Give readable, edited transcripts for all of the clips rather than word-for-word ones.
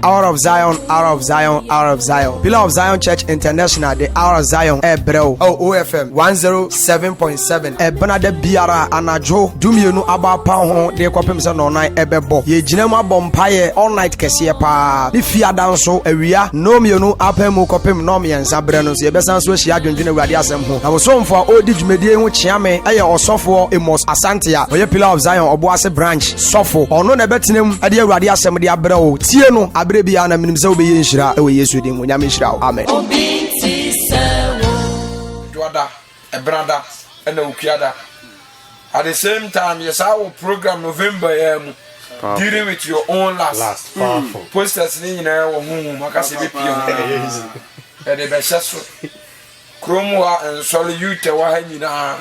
Hour of Zion, Hour of Zion, Hour of Zion. Pillar of Zion Church International, the Hour of Zion, Ebreo, OFM 107.7. Benade Biara, Anajo, Dumiunu Aba Pahon, the Copimson online, Ebebo. Ye Jinema Bompaye, all night Kesiepa. If you are danso, Area, no Mionu, Apemu Copim, Nomi and Sabrenos, Yebesan Swishi Adjun Radiasem. I was home for Odij Media, which Yame, Aya or Sofo, Emos Asantia, or your Pillar of Zion, or Boase branch, Sofo, or no Nebetinum, Adia Radiasem, the Abreo, Tieno, Abrebiana, Minimso be Inshra, away Yesudi, Munyamishra, Amen. Duada, a brother, and a Ukiada. At the same time, yes, our program November, dealing with your own last powerful posters in our home, Macassi, and the Beshasso, Cromwa and Solitude, Wahina,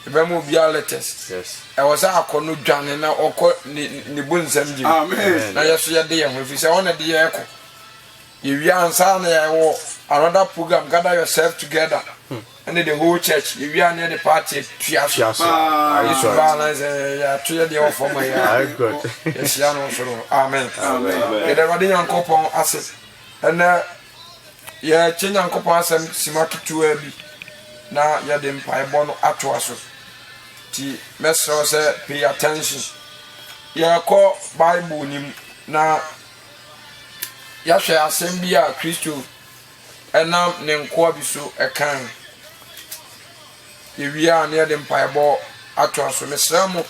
the Bemu Bialetes. Yes, I was our Conu Jan and now Nibun Semji. Amen. Now, yes, you are there. If it's on the echo, if you are on another program, gather yourself together. And the whole church, if you are near the party, Piasso. I used to balance the offer my yes, Amen. Amen. The Radian Copon asset. And yeah, change and Copon Simaki to Ebi. Now, you're the Empire Bono Atuaso. Ti Mesro say, pay attention. Yeah, call Bible nim na Yasha Assembia Christo. And now, Nenqua Bisu a can. If we are near the Empire Ball, Atras, Miss Ramo,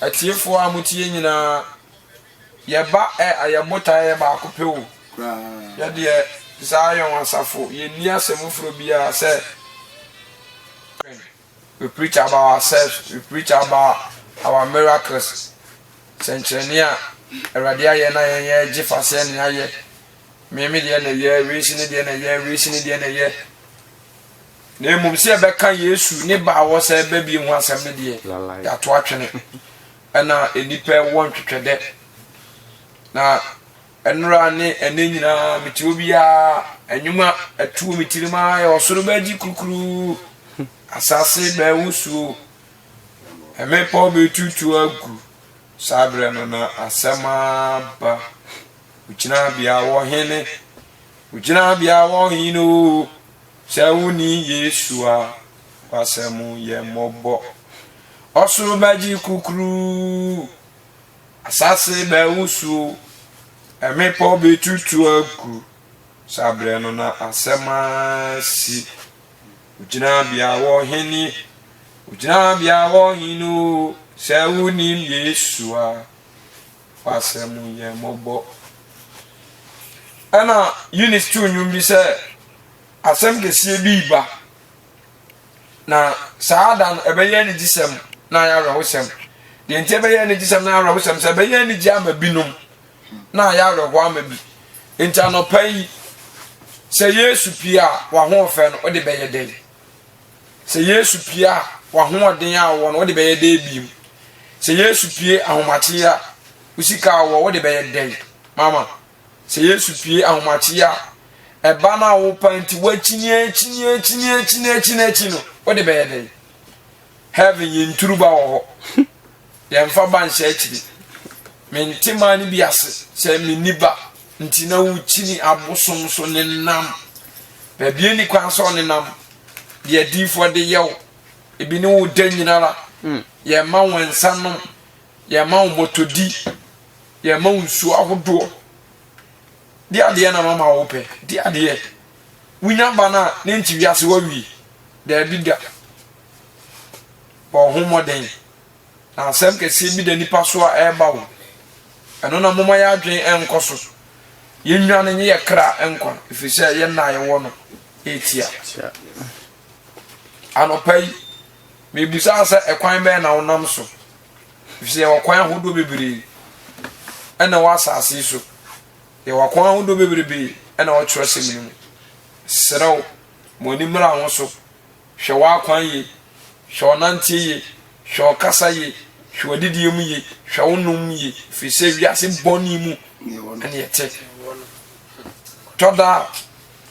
a tear for Amutina Yaba, Ayabota, Bacopo. Yadia, Zion and Safo, ye near Semufrobia said. We preach about ourselves, we preach about our miracles. Centrania, Radia, and Jefferson, and Mimi, the year, reaching it in a year, reaching it in a year. Name say Becca Yesu, neighbor was a baby in 170 years. That's watching it. And now a deeper one to trade. Now, and running and then Mitubia and Yuma a 2 Mitilima or Sulubaji Kukru Assassin Bewusu. And may probably 2 to a group. Sabrina Asama, which now be our henny, which now be our hino. Shawuni Yeshua Wasemu ye mobo Osuru Baji Kukru Asase Bewusu Eme Pobe Tutu Aku Sabreno na Asema Si Ujina Bia Woheni Ujina Bia Wohinu Shawuni Yeshua Wasemu ye mobo Ana Eunice tu nyumbi se asem kesi biba na saadan ebeye ni gisem na ya rahosem de nti ebeye ni gisem na ya rahosem se ebeye ni jama binum na ya rahwa amabi nti anopai se Yesu pia wa ho fe no ode beye de se Yesu pia wa ho oden a wo no ode beye de bim se Yesu pie ahomache a usika wo ode beye de mama se Yesu pie ahomache a eba na wo panti wa chini no what the bed heaven yin turuba wo ye mfa ban sha chiri me ntima ni biase se me niba nti na wo chini abosom so ne nam ba bie ni kwan so ne nam de adifo de yew ebi ni wo danyinara ye ma wonsa no ye ma wo motodi ye ma nsu ahodo dia na mama ope dia winya bana ne nti wiase wawi da biga bo homoden na asem kese bi da nipa so a eba wo eno na moma ya adwen enkoso yenwa ne ye kra enkwa ifise ye na ye wo no etia anopai me bisa sa ekwan be na wonam so ifise wakwan hodo bebiri ena wasase so ye wakwan hodo bebiri ena wo trust me serao moni mra ho so hwe wakwan ye hwe onantie ye hwe okasa ye hwe odidie mu ye hwe wonum ye fise wiase boni mu ene yete toda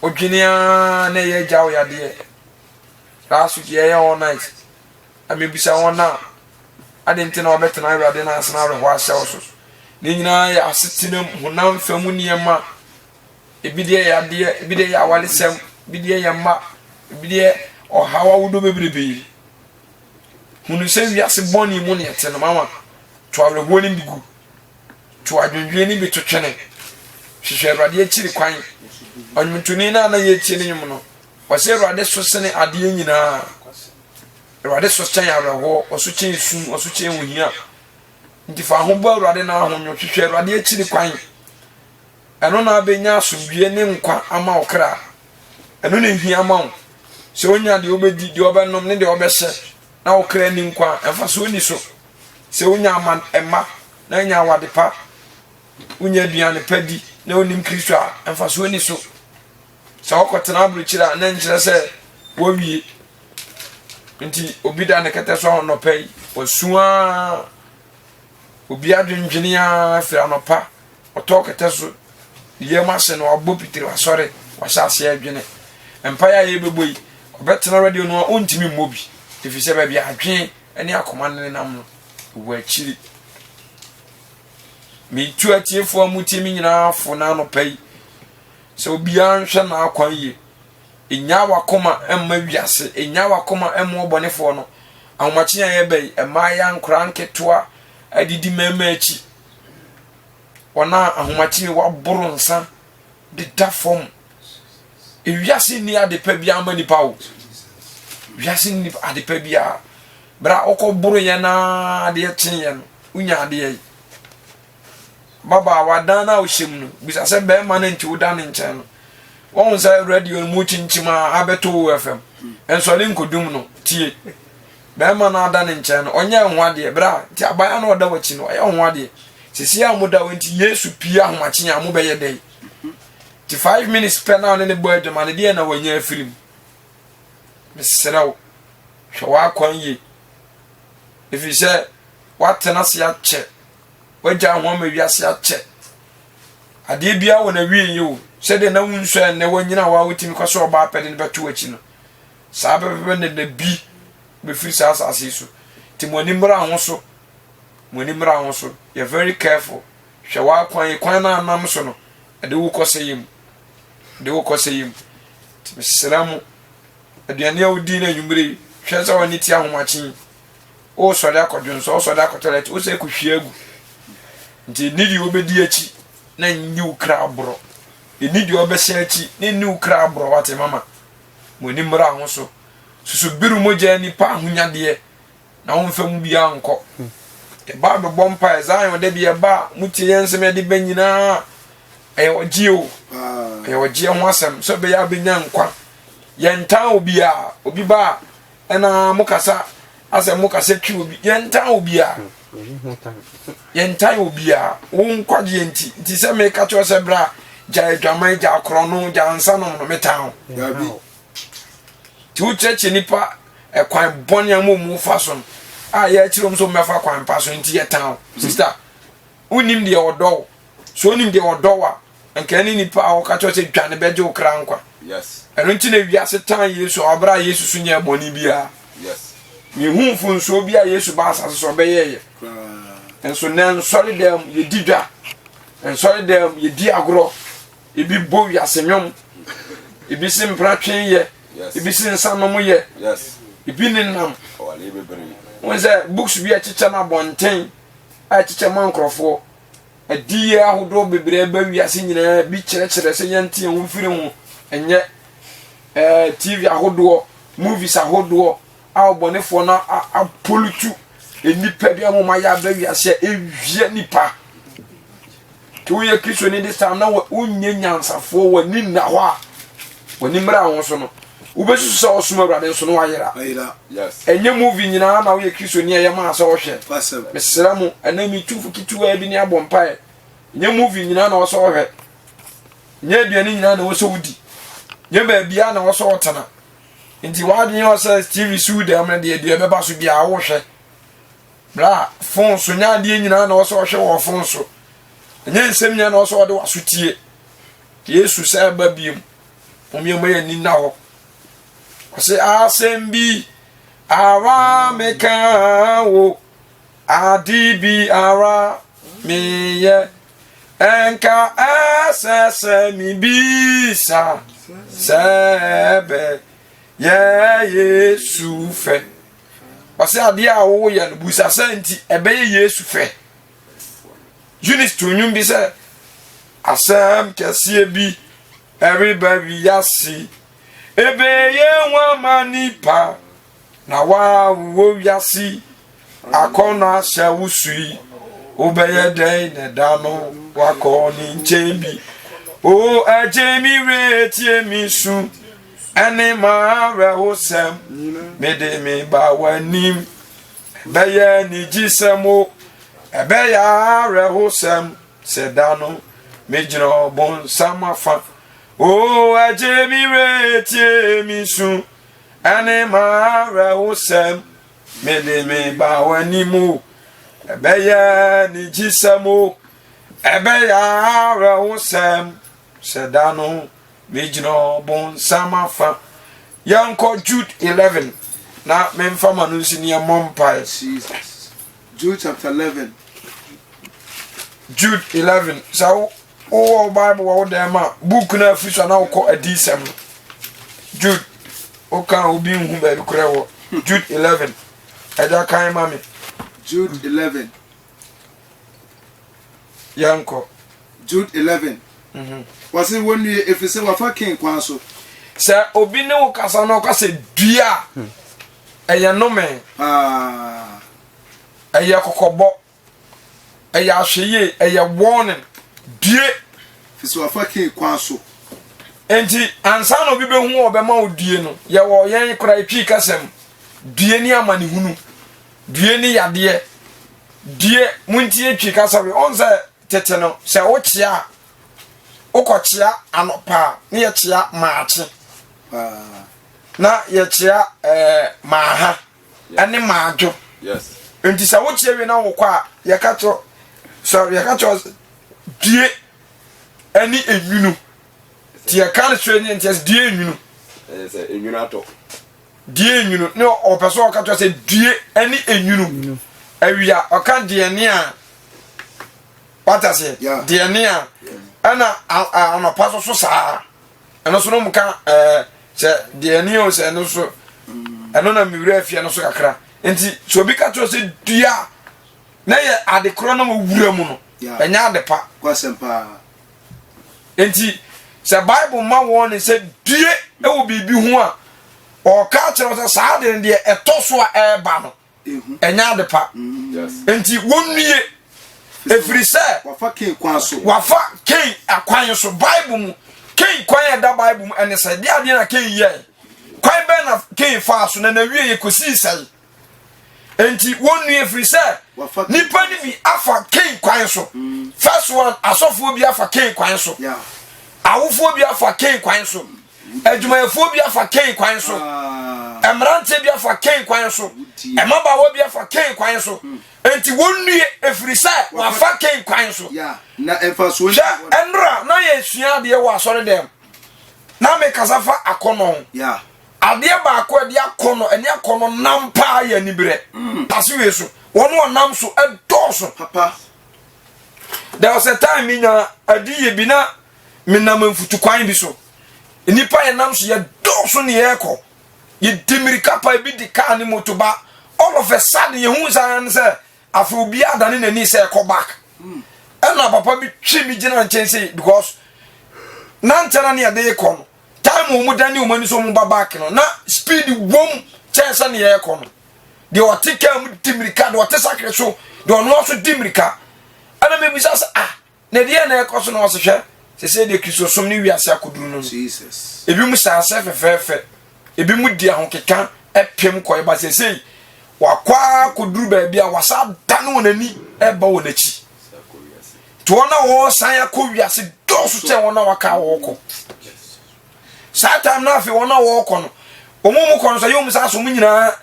odwinia na ye jawo yade rasu ye all night amebisa wona adenti na obetena awurade na asena re ho ahyew so ne nyina ya asetina honam famu niema ebide ya de ebide ya walesem ebide ya ma ebide ohawa wudo bebrebe hunu se wiase boni mu ne yete no mama to awreho ni bigu to adwendwe ni bitotwene hwehwe awurade akiri kwan onwuntuni na ye tie ne nyum no wose awurade so sene ade nyina awurade so kyan awreho oso kyan sum oso kyan wuhia nti fa ho bo awurade na ho hwehwe awurade akiri kwan eno na benya asomdwe ne nkwa ama okra eno na hia ama wo se onya de obedi de obenom ne de obehye na okra ni nkwa emfa so ni so se onya ama emma na nya wadepa unya duane padi na onim Kristo a emfa so ni so se okotena abruchira na nkyere se wo wie nti obi da ne kete so no pay osua obi adwendwene a fira no pa otokete so yema se no abo pitiri wasore washase adwene empire ye beboyi obetena radio no ontimi mobi efise ba bia adwen ene akoma ne nam no wo akiri mi tu atiefo amutimi nyina afo na no pai so bia nhwe na akwan ye enya wakoma emma wiase enya wakoma emmo bonefo no ahomachi an ye bai emma ya nkura nketoa adidi mema achi ona ahomachi wa boro nsa de da form ewiase ni adepa bia amani pawo wiase ni adepa bia bra okoboro ye na de chenye no unya ade baba wadana ohyem no bisa se be ma na nti woda ne nchen no won say radio mu chinchima abeto FM enso le nkodum no tie be ma na ada ne nchen no onye ho ade bra ti abaya na oda wachi no aye ho ade sisi amuda wenti Yesu pia ahomachi nya mo be ye dai ti 5 minutes pe na ne bo adwuma ne de na wanya afirim meseraw hwa kwan yi ifi se watena se ya che waja ho ma wiase ache ade bia wona wie yo se de na wunso ne wanyina wa wutimi kwaso oba apede ne beto achi no sa bebe ne na bi be free sa asase so ti moni mra ho so you're very careful hwa kwan na nam so no ade wo koseyim ti meseramu aduane awudi na nwumre hwe sa woni ti ahomachi o sori akodwonso o sori akotolet o se kuhwie agu nti nidi obedi achi na nyi ukra abro nidi obehye achi na nyi ukra abro wate mama moni mra ho so susu biru moja ni pa ahunyade na wo mfa mu bia nko e ba do bompa ezan de bia ba muti yensem de banyina e ogio ho asem so be ya benya nkwa yenta obi ba na mukasa asem mukasa twi obi yenta obi wo nkwaje enti se me ka cho se bra ja adwaman ja akrono ja ansa no metan gabi ti ucheche nipa ekwan boni amomu faso ya chirom so mefa kwan paso enti yetan sister unim de odo so unim de odowa enkani nipa o ka cho se dwane beje okra nkwa yes eno nti na wiase tan Yesu abra Yesu sunya boni bia yes mi hunfu nso bia Yesu ba asase so beyeye enso nan sorry dem ye didwa en sorry dem ye di agro ebi bo wiase nwom ebi simpra twen ye ebi sin sanom ye yes ebi ninam wale bebre wonse books bi a chicha na bonten a chicha mankrofo adi ahodo bebre ba wiase nyina bi kire se yente ho firi ho enye TV ahodo movies ahodo a obonefo na apolutu enipa bia mo ma ya ba wiase ewie nipa to ye Kristo ni this time na unye nyansafo wani na ho a wani mra ho so no ubesu so osuma brade so no ayira yes enye movie nyina na wo ye Kristo ni ayema so wo hwe mesra mu anami tufu kituwa bi ni abompa enye movie nyina na wo so wo hwe nye bia ni nyina na wo so wudi nye ba bia na wo so wotana nti wadin yo say TV su de amna de de beba so bia wo hwe bra fon so nya de nyina na wo so wo hwe wo fon so enye nsem nya na wo so wo de wasotie Yesu say ba biem omiema ya ni na ho ose asembi awa meka wo adibi ara meye enka asese mi bisa sebe ye Yesu fe ose ade a wo ye no busa santi ebe ye Yesu fe Eunice tunyum bi se asam kese bi everybody yasi ebe ye nwa manipa na wa wo yasi akona asha wusui obeye den ne dano wakoni nchembi o ajemi reti emisu ene ma rehosem mede me ba wanim beye ni jisemo ebeya rehosem sedano mejino bon samafa o ajemi reti emisu ene ma rehosem mede me ba wanim ebeya ni jisemo ebeya rehosem sedano mejino bon samafa yanko Jude 11 na memfa manusi ni amompa Jesus. Jude chapter 11. Jude 11 so o Bible wo dem a book na afiso na ukọ adisem Jude o kan obi hu ba bi kure wo Jude 11 eja kan mami Jude 11. yanko Jude 11. Wasi wonu efise wafa ken kwan so. Se obi ne wo kasa na kasa dua eye nome eye kokobo eye ahweye eye warning die efise wafa ken kwan so. Enti ansa no bi behu obema odie no ye wo yen kura etwi kasem die ni amane hunu die ni yade die munti etwi kasabe onse tete no se wo chia okochia anopa ne ye chia maachi na ye chia maaha ene maajo yes enti se wo chia we na wo kwa ye kacho sorry ye kacho die eni enwunu ti ye kan training enti die enwunu enwunu ato die enwunu ne o person o kacho se die eni enwunu awia o kan die ne a patase die ne a ana anopa so saa eno so no muka se die ne o se no so eno na miwura afia no so kakra enti so bi kacho se dua na ye adekro na wura mu no enya adepa Kwasempa. enti se Bible ma won se due e wo bibi hu a o ka kire se saa de de etoso a eba no enya adepa yes enti wonnue efiri se Wafa ken kwan so. wafa ken akwan so Bible mu ken kwan da Bible mu ene se dia na ken ye kwan be na ken fa so na wie ye kosi sai enti wonnue efiri se nipa ni bi afa ken kwan so first one asofo bi afa ken kwan so Yeah. awofo bi afa ken kwan so adwumayefo bi afa ken kwan so emrante bi afa ken kwan so emabawo bi afa ken kwan so enti wonnue efiri se wafa ken kwan so Yeah. Na emfaso enra na ye sua de wo asore dem na me kasafa akono Yeah. ade ba ko de akono eni akono nampa ya nibire tasewe so wono nam so edoso Papa. there was a time nya adiye bi na menam mfutu kwan bi so nipa ye nam so ye doso ne ye ko ye dimirika pa bi di car ni motoba all of a sudden ye hu san say afa obi adane nani say ko back na papa bi twi mi gina nchense because na ntana ne ade ko no time mu dani o mani so mu ba back no na speed wom chense ne ye ko no de o tika mu dimirika de o te sakre so de o no so dimirika ana me bisa na de na e ko so no so hwe se de kristosom ni wiase akoduru no Jesus. ebi mu sanse fefefe ebi mu di ahokeka epem koy ba se wakwa koduru ba bia wasa dano nani eba wonachi to na wo san akowiase doso che wona waka woko satan na afi wona woko no omumu kon so yom sa so mu nyina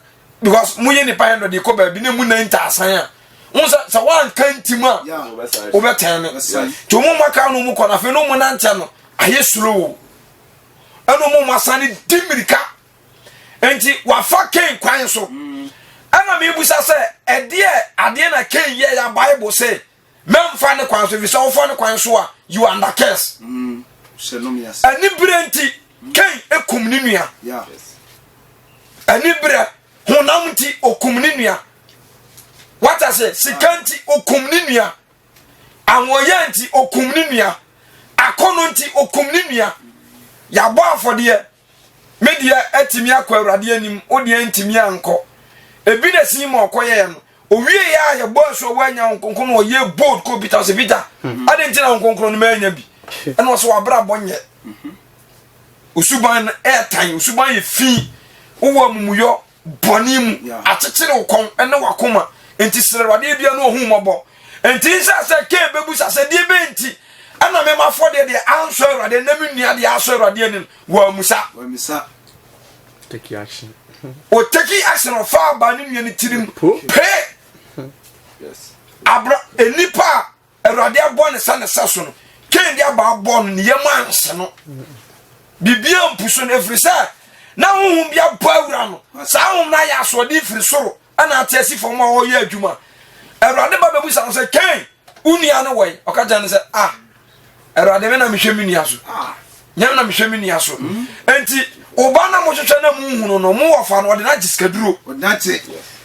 because mu ye ni pa ndo de ko ba bi ne mu nan ta asan a unsa sa wan kantima obetane to mu maka no mu kon afi no mu nante no aye slow eno mu masani dimirika enti wafa ken kwan so ana me busa say e de ade na Cain ye ya Bible say memfa ne kwan so fi so fo ne kwan so a you under curse Shenomias. ani brenti Cain ekum ni nua Yeah. ani bre honam ti okum ni nua what I say sikanti okum ni nua anwoyanti okum ni nua akono nti okum ni nua ya bo afode media atimi akwa awrade anim odi antimi anko ebi na sima okoye no owie ya ye bo so wanya nkonkon no ye bold ko bita se bita ade ntina nkonkon no manya bi ena so wabra bonye usuban airtime usuban ye fi wo mumuyo bonim atetire ukon ene wakoma enti serewade bia no ohu mobo enti nsa se ke bebu sa se die benti ana me mafode de anso awrade na me nua de aso awrade anim wa musa take action o take action of far ba ni nua ni tirim pe Yes. abra enipa awrade abo ne sa ne saso no kendi aba abo no ne yamanse no bibia mpuso no efrisa na honhum bia bo awra no sa honhum na ya so de firi soro ana atesi fom a o ye adwuma awrade ba bebu sa se ken unia no wai okaja ne se awrade me na mehwe mini aso nyam na mehwe mini aso enti oba na mo hwehwe na mu hunu no mo wofa no de na giskaduro Odate.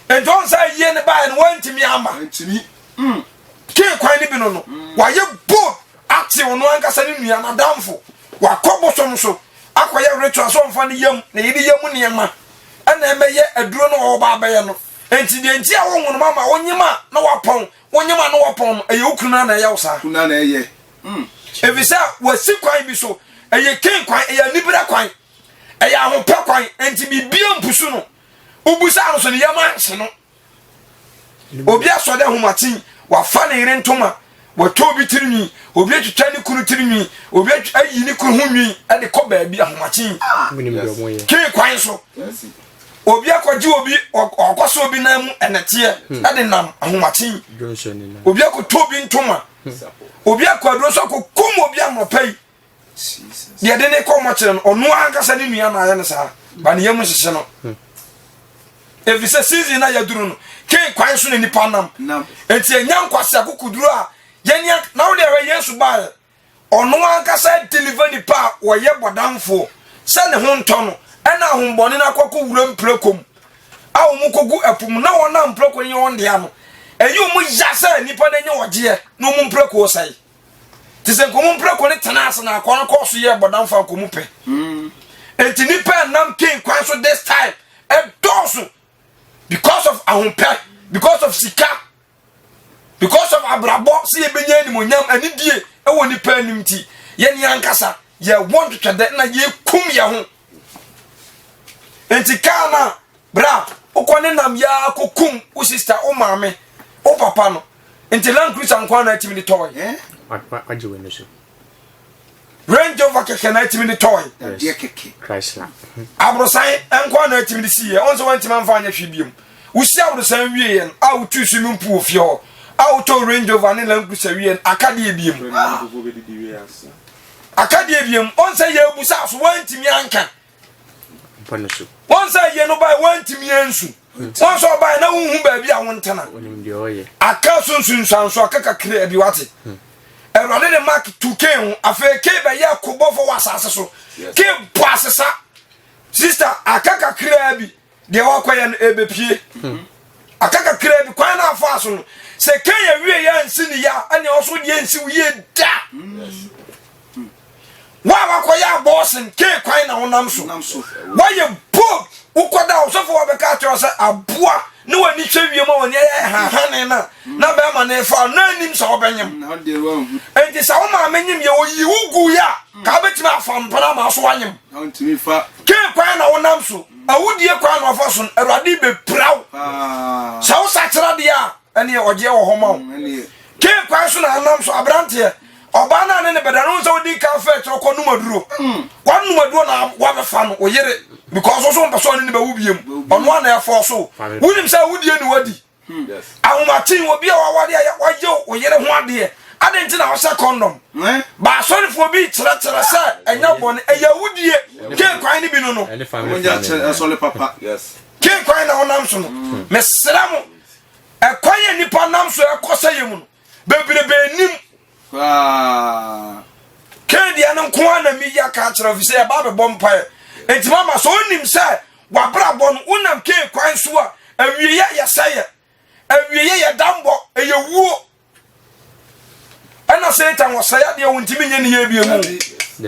enti on sa ye ne ba no wantimi ama Antimi. ke kwan ni bi no wa ye bo ati ono ankasa ni nua na damfo wa kobo so akoye ritual so mfa ne yam na yidi yam ne yama ana emeye aduro no oba abaye no enti de enti a wonwo mama wonyima na wapon wonyima na wapon eye okuna na yawsa Kuna na eye. evisa wasi kwan bi so eye ken kwan eye nibra kwan eye ahope kwan enti bibia mpusu no ubusa no so ne yama nse no obi asode homatin wa fa ne yire ntoma wa tobi tirimi obi atwitwa ne kunu tirimi obi ayi ne kunu hunwi e de ko baabi ahomatin minim do mo ye ke kwan so obi akwaji obi okoso obi na mu enete e de nam ahomatin Johnson ni na obi akotobi ntoma obi akwadro so akokum obi anopai Jesus. de de ne ko mo kire no onu ankasa ne nua na aye ne sa ba ne yam hyehye no efise season na yaduru no ke kwan so ne nipa nam Nam. enti enya nkwase akukuduru a yenia na wo de we Yesu ba ono ankasa deliver nipa wo ye bodamfo se ne ho nto no ena hombone na akoko wura mprekom a wo mukogu apum na wona mpreko nye won de ano eyi wo mu ya se nipa na nye oje no mu mpreko sai ti se ko mu mpreko ne tenase na akon ko so ye bodamfo akomu pe enti nipa nam king kwan so this time e dosu because of ahompe because of sika because of abrabo see ye benya ni monyam ani die e wo nipa anim ti ye ni ankasa ye want to twede na ye kum ye ho enti kana bra ukone nam ya kokum u sister o maame o papa no enti Land Cruiser nkwa na timi ni toy aje we no so Range Rover keke na timi ni toy Die keke. Chrysler abrosan nkwa na timi ni siye onso wanti manfa anya hwebiem usi abrosan wie yen a utu swimming pool fio a uto Range Rover ne Land Cruiser wie akade ebiem akade ebiem onse ye busa so wanti mi anka pano so onse ye no bai wanti mi ansu onse bai na hunhu ba bi a wontana onim de oye aka sunsunsanso akaka kire abi wate erode de mark 2k ho afa ke ba ya kobofo wasase so ke boasesa sister akaka kire abi de wakoye no ebepie akaka kire abi kwan na afa so no se ke ya wie ya nsi ni ya ane oso de nsi wie da wa wakoya bossen ke kwan na honam so wa ye bob ukoda osofo wa beka to se aboa ne wani hwewie ma wani hahane na be ma ne fa na nim so obenyem Na de wa hu. enti sa wo ma menyim ye oyi ugu ya ka betima afampana ma so anyem Na ontimi fa. ke kwan na honam so awudie kwan na afa so awrade be praw sa wo sakira de a ene oje wo homa wo Ene. ke kwan so na honam so abrante oba na ne bedano so di ka fa to ko numaduro kwa numaduro na wa be fa no oyere because also person ni be wubiem ono na e force wunim say wudie ni wadi Yes. ahomatin obi a wawade ya waje oyere ho ade adenti na wo se condom ba sorry for bi tira say enya bone eya wudie ke kwan ni bi no any family Onja che sole papa. Yes. ke kwan na wonam so no mesra mo e kwan ya nipa nam so e kosa yemu no bebrebe nim ke dia no ko na mi ya ka kire ofise e ba be bompa enti mama so onim se wa bra bon unam ke kwan so a awie ya saye awie ya dambo e ye wuo ana Satan wasaya de wontimi nye ne ye bie mu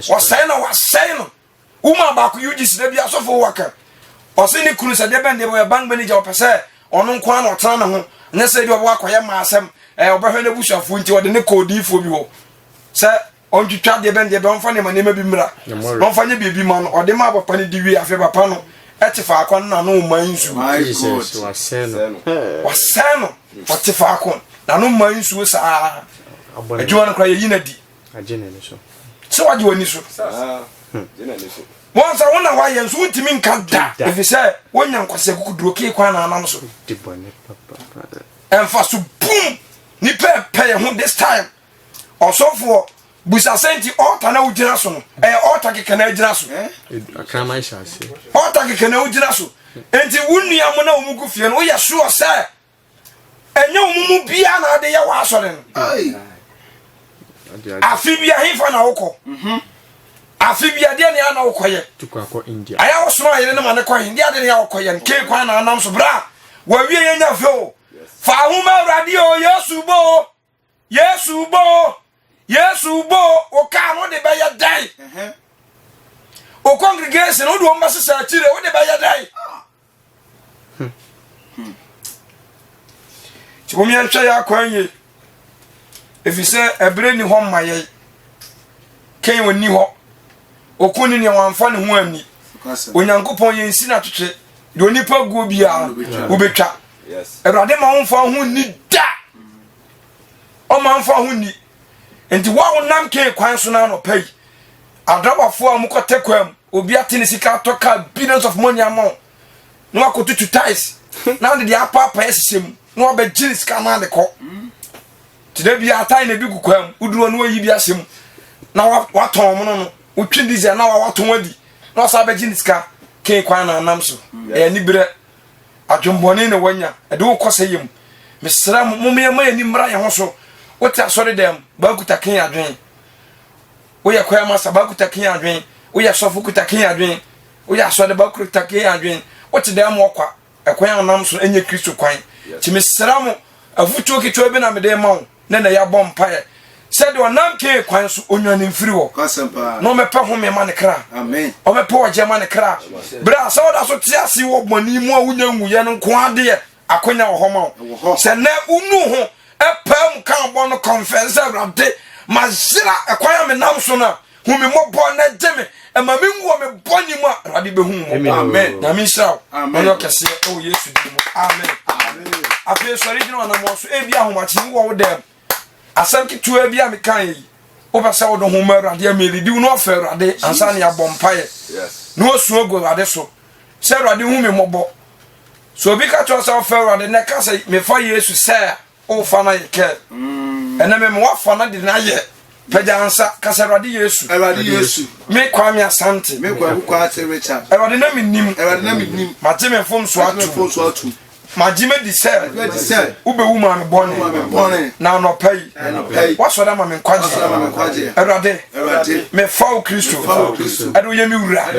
wasaya na wasaya no uma ba ko yugis da bia sofo waka osini kunu se de ben de bank manager opese ono nko na otana na ho ne se de obo akoye ma asem obehwe na busuafo nti ode ne kodifo bi ho se ontwitwa de ben de ben fa ne ma ne ma bi mra non fa nye bibi ma no ode ma papa ne diwi afi papa no etifa akon na no mansu waseno etifa akon na no mansu sa adwuan kra ye na di agene ne so so waje wani so jina ne so won sa wona wa yen so ntimi nka da if say wonya nkwase kukuduro ke kwa na anam so dibone papa emfa so boom ni pe ho this time osofo busa senti altar na ujina so no altar ke na ujina so akrama ishase altar ke na ujina so enti wunua mo na omugu fie no ye sure say enye omumu bia na ade ye wa asore no afibia hifa na woko afibia de ne ana wokoye tukwa India aya wo soma yele ne ma ne kwa India de ne ya wokoye ke kwa na anam so bra wa wie ye nya fo fa huma radio Yesu bo o ka no de be ya dai o congregation o do mba sesa chire o de be ya dai ti mo mi antwa ya kwanye efise ebre ni ho maye ken woni ho okuni ni wanfa ne ho ani onyankopon ye nsi na twetwe de onipa guo bia obetwa erade ma wonfa ho ni da o ma wonfa ho ni enti wa wonam ke kwan so na no pai adabafo a mukote kwam obi atene sika toka billions of money amount no akotutu ties na de apa esem no be jeans kana de ko tide bia atai na bi gukwam uduro no yi bi asem na waton mo no utwi dize na waton adi na sa be jeans ka ke kwan na nam so ni bere adwombone ne wanya de wo kosayem mesra mo me ma ni mra ye ho so wote asore dem ba kuta ken adwen wo ye kwa masa ba kuta ken adwen wo ye sofo kuta ken adwen wo ye asore ba kuta ken adwen wote dem okwa ekwan anam so enye Kristo kwan ti mesra mo afutuo kitwa bi na me dem ma wo na ya bom pae said onam ke kwan so onwane mfiri wo no me pe ho me ma ne kra amen o me pe o je ma ne kra bra so da so tiasi wo boni mu a wunya nwuye no ko ade akonya wo ho ma se na unu ho epam kan bo no confess rade mazira ekwaya me nam so na hu me mobo na jeme e ma me nwo me boni mu a rade be hu mo amen na mi shira o yo kese o Yesu di mu amen afi so original na mo so e bia ho ma chi wo dem asam ki tuwa bia me kan yi o ba sa wo do ho ma rade ameli di no ofa rade ansa na ya bompaye no osuo go rade so se rade hu me mobo so bi ka to sa ofa rade na ka se me fa Yesu se o fa na ye ke ena me wa fa na de na ye pagya ansa ka se rade Yesu me kwa me asante me kwa ate Richard rade na me nim ma je me fom so atu majime di sel ube wuma me bone na no pay what so that me kwaje erade me fa Kristo edo ye mi wura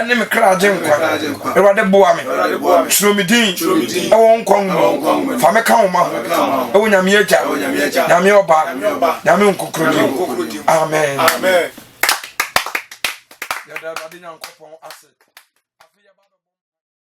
ene me kra je nkwa erade boa me chiro mi din e won kon fa me kan ma e wonya me eja na me oba na me nkokro amen ya da ba di nyankopon ase